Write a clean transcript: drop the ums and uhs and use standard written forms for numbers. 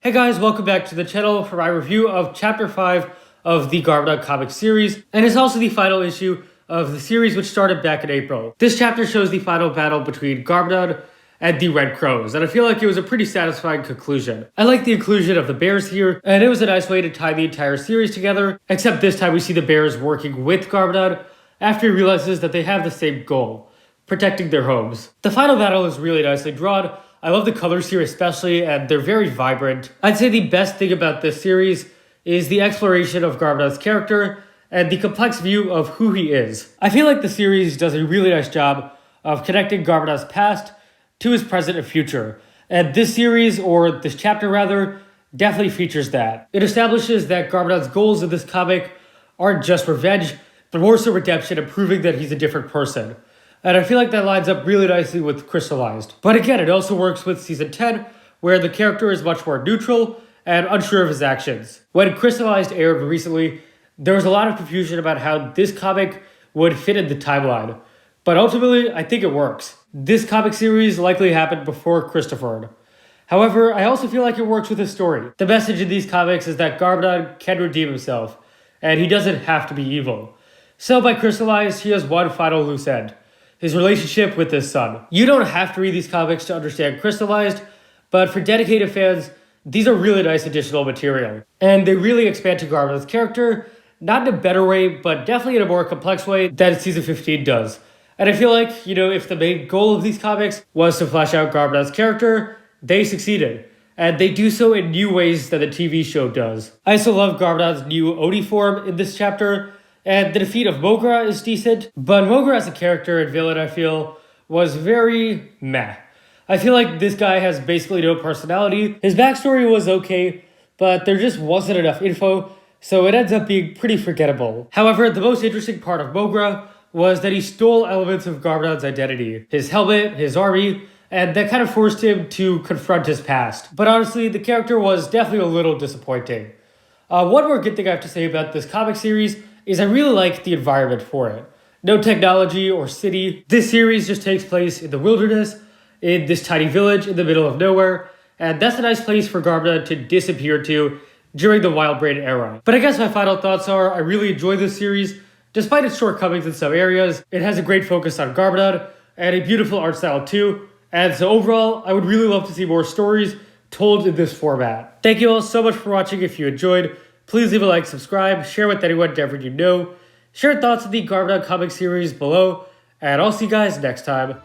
Hey guys, welcome back to the channel for my review of Chapter 5 of the Garmadon comic series, and it's also the final issue of the series which started back in April. This chapter shows the final battle between Garmadon and the Red Crows, and I feel like it was a pretty satisfying conclusion. I like the inclusion of the bears here, and it was a nice way to tie the entire series together, except this time we see the bears working with Garmadon after he realizes that they have the same goal, protecting their homes. The final battle is really nicely drawn. I love the colors here especially, and they're very vibrant. I'd say the best thing about this series is the exploration of Garmadon's character and the complex view of who he is. I feel like the series does a really nice job of connecting Garmadon's past to his present and future. And this series, or this chapter rather, definitely features that. It establishes that Garmadon's goals in this comic aren't just revenge, but more so redemption and proving that he's a different person. And I feel like that lines up really nicely with Crystallized. But again, it also works with Season 10, where the character is much more neutral and unsure of his actions. When Crystallized aired recently, there was a lot of confusion about how this comic would fit in the timeline. But ultimately, I think it works. This comic series likely happened before Christopher. However, I also feel like it works with his story. The message in these comics is that Garmadon can redeem himself, and he doesn't have to be evil. So by Crystallized, he has one final loose end: his relationship with his son. You don't have to read these comics to understand Crystallized, but for dedicated fans, these are really nice additional material. And they really expand to Garmadon's character, not in a better way, but definitely in a more complex way than Season 15 does. And I feel like, if the main goal of these comics was to flesh out Garmadon's character, they succeeded. And they do so in new ways than the TV show does. I also love Garmadon's new Oni form in this chapter, and the defeat of Mogra is decent, but Mogra as a character and villain, I feel, was very meh. I feel like this guy has basically no personality. His backstory was okay, but there just wasn't enough info, so it ends up being pretty forgettable. However, the most interesting part of Mogra was that he stole elements of Garmadon's identity, his helmet, his army, and that kind of forced him to confront his past. But honestly, the character was definitely a little disappointing. One more good thing I have to say about this comic series is I really like the environment for it. No technology or city. This series just takes place in the wilderness, in this tiny village in the middle of nowhere, and that's a nice place for Garmadon to disappear to during the Wild Brain era. But I guess my final thoughts are, I really enjoy this series. Despite its shortcomings in some areas, it has a great focus on Garmadon and a beautiful art style too. And so overall, I would really love to see more stories told in this format. Thank you all so much for watching. If you enjoyed, please leave a like, subscribe, share with anyone whenever you know. Share thoughts on the Garmadon comic series below, and I'll see you guys next time.